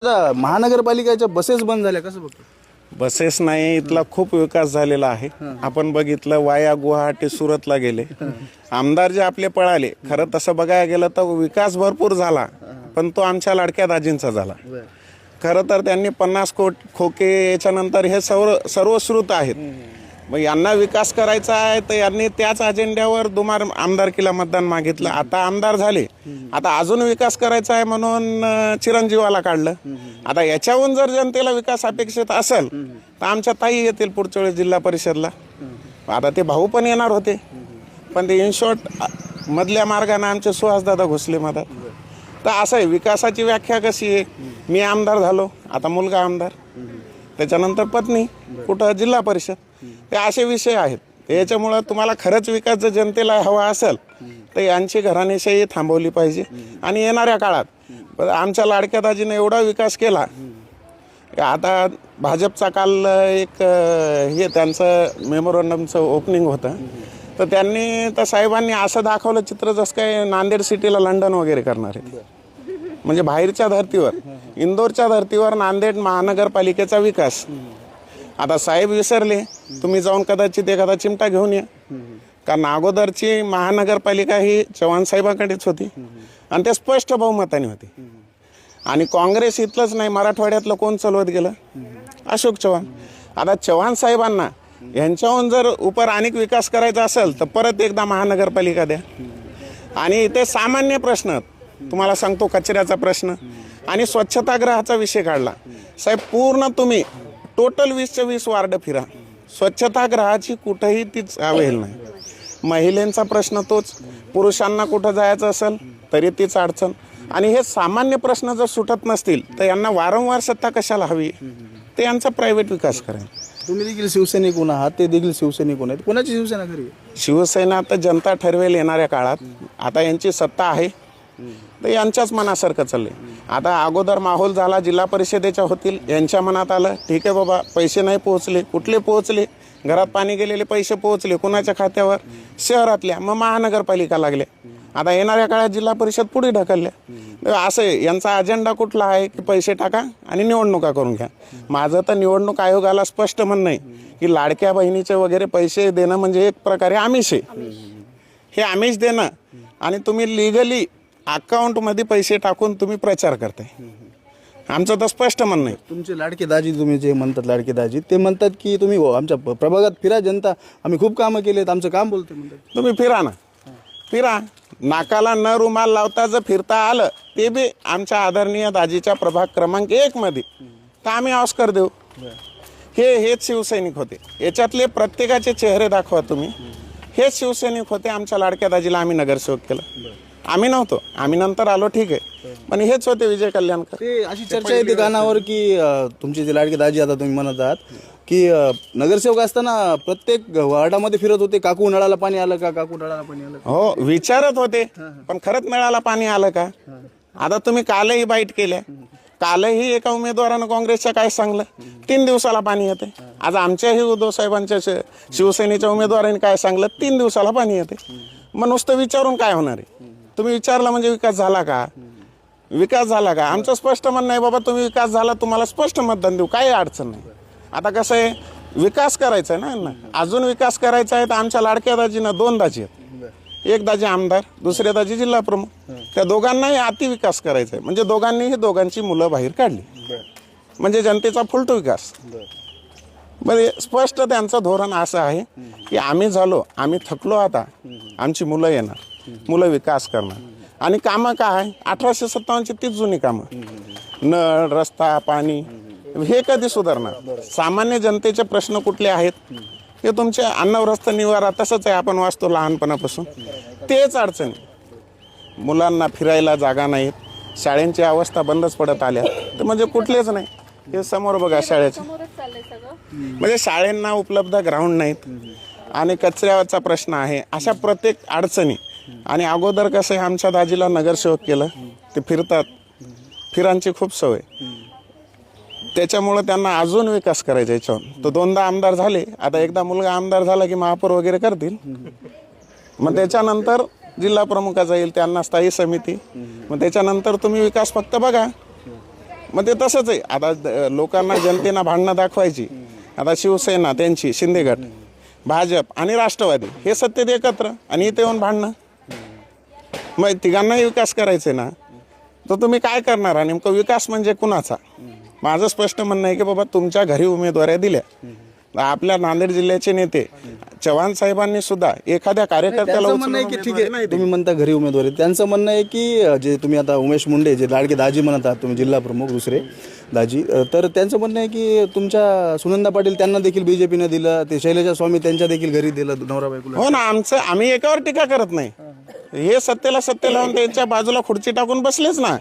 आता महानगरपालिकेच्या बसेस बंद झाल्या, कसं बघतो? बसेस नाही, इथला खूप विकास झालेला आहे. आपण बघितलं वाया गुवाहाटी सुरतला गेले, आमदार जे आपले पळाले. खरं तसं बघायला गेलं तर विकास भरपूर झाला, पण तो आमच्या लाडक्या दाजींचा झाला. खरं तर त्यांनी 50 खोके याच्यानंतर हे सर्वश्रुत आहेत. मग यांना विकास करायचा आहे तर यांनी त्याच अजेंड्यावर दुमार आमदारकीला मतदान मागितलं. आता आमदार झाले, आता अजून विकास करायचा आहे म्हणून चिरंजीवाला काढलं. आता याच्याहून जर जनतेला विकास अपेक्षित असेल तर आमच्या ताई येतील पुढच्या वेळेस जिल्हा परिषदला. आता ते भाऊ पण येणार होते, पण ते इन शॉर्ट मधल्या मार्गाने आमचे सुहासदादा घुसले मधात. तर असं आहे, विकासाची व्याख्या कशी आहे. मी आमदार झालो, आता मुलगा आमदार, त्याच्यानंतर पत्नी, कुठं जिल्हा परिषद. हे असे विषय आहेत. याच्यामुळं तुम्हाला खरंच विकास जर जनतेला हवा असेल तर यांची घराणेशाही थांबवली पाहिजे. आणि येणाऱ्या काळात आमच्या लाडक्या दाजीने एवढा विकास केला. आता भाजपचा काल एक हे त्यांचं मेमोरंडमचं ओपनिंग होतं, तर त्यांनी तर साहेबांनी असं दाखवलं चित्र जसं काय नांदेड सिटीला लंडन वगैरे करणार आहे. म्हणजे बाहेरच्या धर्तीवर, इंदोरच्या धर्तीवर नांदेड महानगरपालिकेचा विकास. आता साहेब विसरले, तुम्ही जाऊन कदाचित एखादा चिमटा घेऊन या. कारण अगोदरची महानगरपालिका ही चव्हाण साहेबांकडेच होती आणि ते स्पष्ट बहुमताने होती. आणि काँग्रेस इथलंच नाही, मराठवाड्यातलं कोण चालवत गेलं? अशोक चव्हाण. आता चव्हाण साहेबांना यांच्याहून जर उपर अनेक विकास करायचा असेल तर परत एकदा महानगरपालिका द्या. आणि ते सामान्य प्रश्न तुम्हाला सांगतो, कचऱ्याचा प्रश्न आणि स्वच्छतागृहाचा विषय काढला. साहेब पूर्ण तुम्ही टोटल 20च्या 20 वार्ड फिरा, स्वच्छतागृहाची कुठंही तीच अवेल नाही. महिलांचा प्रश्न तोच, पुरुषांना कुठं जायचं असेल तरी तीच अडचण. आणि हे सामान्य प्रश्न जर सुटत नसतील तर यांना वारंवार सत्ता कशाला हवी? ते यांचा प्रायव्हेट विकास करेल. तुम्ही देखील शिवसैनिक कोण आहात, ते देखील शिवसैनिक कोण आहेत? कोणाची शिवसेना खरी? शिवसेना तर जनता ठरवेल येणाऱ्या काळात. आता यांची सत्ता आहे तर यांच्याच मनासारखं चाललंय. आता अगोदर माहोल झाला, जिल्हा परिषदेच्या होतील, यांच्या मनात आलं ठीक आहे बाबा, पैसे नाही पोहोचले, कुठले पोहोचले? घरात पाणी गेलेले पैसे पोहोचले कुणाच्या खात्यावर? शहरातल्या. मग महानगरपालिका लागल्या. आता येणाऱ्या काळात जिल्हा परिषद पुढे ढकलल्या. असं यांचा अजेंडा कुठला आहे की पैसे टाका आणि निवडणुका करून घ्या. माझं तर निवडणूक आयोगाला स्पष्ट म्हणणं आहे की लाडक्या बहिणीचे वगैरे पैसे देणं म्हणजे एक प्रकारे आमिष आहे. हे आमिष देणं आणि तुम्ही लिगली अकाउंटमध्ये पैसे टाकून तुम्ही प्रचार करताय. आमचं तर स्पष्ट म्हणणं आहे. तुमचे लाडके दाजी, तुम्ही जे म्हणतात लाडके दाजी, ते म्हणतात की तुम्ही आमच्या प्रभागात फिरा, जनता आम्ही खूप कामं केलेत, आमचं काम बोलते म्हणतात. तुम्ही फिरा ना, फिरा. नाकाला न रुमाल लावता जर फिरता आलं ते बी आमच्या आदरणीय दाजीच्या प्रभाग क्रमांक 1 मध्ये, तर आम्ही ऑस्कर देऊ. हेच शिवसैनिक होते. याच्यातले प्रत्येकाचे चेहरे दाखवा तुम्ही. हेच शिवसैनिक होते. आमच्या लाडक्या दाजीला आम्ही नगरसेवक केलं. आम्ही नव्हतो, आम्ही नंतर आलो, ठीक आहे, पण हेच होते विजय कल्याणकर. ते अशी चर्चा येते कानावर की तुमचे जे लाडके दाजी, आता तुम्ही म्हणत आहात की नगरसेवक असताना प्रत्येक वार्डामध्ये फिरत होते, काकू नळाला पाणी आलं का, काकू नळाला पाणी आलं का? हो, विचारत होते, पण खरंच नळाला पाणी आलं का? आता तुम्ही कालही बाईट केल्या, कालही एका उमेदवारानं काँग्रेसच्या काय सांगलं, 3 दिवसाला पाणी येते. आज आमच्याही उद्धव साहेबांच्या शिवसेनेच्या उमेदवारांनी काय सांगलं, 3 दिवसाला पाणी येते. मग नुसतं विचारून काय होणार आहे? तुम्ही विचारलं म्हणजे विकास झाला का? विकास झाला का? आमचं स्पष्ट म्हणणं आहे बाबा, तुम्ही विकास झाला, तुम्हाला स्पष्ट मतदान देऊ, काही अडचण नाही. आता कसं आहे, विकास करायचा आहे ना, अजून विकास करायचा आहे. तर आमच्या लाडक्या दाजीनं 2 दाजी आहेत, एक दाजी आमदार, दुसरे दाजी जिल्हा प्रमुख. त्या दोघांनाही अतिविकास करायचा आहे. म्हणजे दोघांनीही दोघांची मुलं बाहेर काढली, म्हणजे जनतेचा फुलटो विकास. म्हणजे स्पष्ट त्यांचं धोरण असं आहे की आम्ही झालो, आम्ही थकलो, आता आमची मुलं येणार, मुलं विकास करणार. आणि कामं काय, 1857ची तीच जुनी कामं, नळ, रस्ता, पाणी, हे कधी सुधारणार? सामान्य जनतेचे प्रश्न कुठले आहेत? हे तुमचे अन्न, वस्त्र, निवारा, तसंच आहे, आपण वाचतो लहानपणापासून, तेच अडचणी. मुलांना फिरायला जागा नाहीत, शाळेंची अवस्था बंदच पडत आल्या, तर म्हणजे कुठलेच नाही. हे समोर बघा शाळेचे, म्हणजे शाळेंना उपलब्ध ग्राउंड नाहीत आणि कचऱ्याचा प्रश्न आहे. अशा प्रत्येक अडचणी. आणि अगोदर कसं आहे, आमच्या दाजीला नगरसेवक केलं, ते फिरतात, फिरांची खूप सवय, त्याच्यामुळं त्यांना अजून विकास करायचा याच्यावर. तो 2दा आमदार झाले, आता एकदा मुलगा आमदार झाला की महापौर वगैरे करतील. मग त्याच्यानंतर जिल्हा प्रमुखाचा येईल, त्यांना स्थायी समिती, मग त्याच्यानंतर तुम्ही विकास फक्त बघा. मग ते तसंच आहे. आता लोकांना जनतेना भांडणं दाखवायची. आता शिवसेना त्यांची शिंदे गट, भाजप आणि राष्ट्रवादी हे सत्तेत एकत्र आणि इथे येऊन भांडणं. मग तिघांनाही विकास करायचे ना, तर तुम्ही काय करणार? आणि नेमकं विकास म्हणजे कुणाचा? माझं स्पष्ट म्हणणं आहे की बाबा तुमच्या घरी उमेदवाऱ्या दिल्या. आपल्या नांदेड जिल्ह्याचे नेते चव्हाण साहेबांनी सुद्धा एखाद्या कार्यकर्त्याला त्यांचं म्हणणं आहे की ठीक आहे, तुम्ही म्हणता घरी उमेदवारी, त्यांचं म्हणणं आहे की जे तुम्ही आता उमेश मुंडे जे लाडके दाजी म्हणत आहात तुम्ही, जिल्हा प्रमुख दुसरे दाजी, तर त्यांचं म्हणणं आहे की तुमच्या सुनंदा पाटील त्यांना देखील बीजेपीने दिलं, ते शैलजा स्वामी त्यांच्या देखील घरी दिलं नवरा बायकोला. हो ना, आम्ही एकावर टीका करत नाही. हे सत्य लावून त्यांच्या बाजूला खुर्ची टाकून बसलेच ना.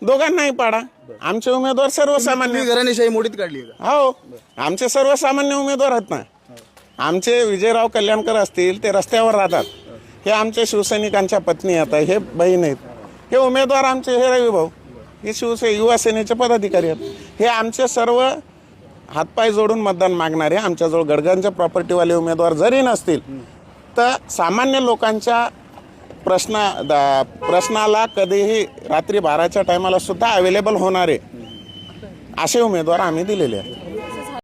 दोघांनाही पाडा. आमचे उमेदवार सर्वसामान्य. घराणेशाही मोडीत काढली का? हो, आमचे सर्वसामान्य उमेदवार आहेत ना. आमचे विजयराव कल्याणकर असतील, ते रस्त्यावर राहतात. हे आमचे शिवसैनिकांच्या पत्नी आता, हे बहीण आहेत. हे उमेदवार आमचे हे रविभाऊ, हे युवा सेनेचे पदाधिकारी आहेत. हे आमचे सर्व हातपाय जोडून मतदान मागणारे, आमच्याजवळ गडगांचे प्रॉपर्टीवाले उमेदवार जरी नसतील तर सामान्य लोकांच्या प्रश्नाला कधीही रात्री 12च्या टायमाला सुद्धा अवेलेबल होणारे असे उमेदवार आम्ही दिलेले आहेत.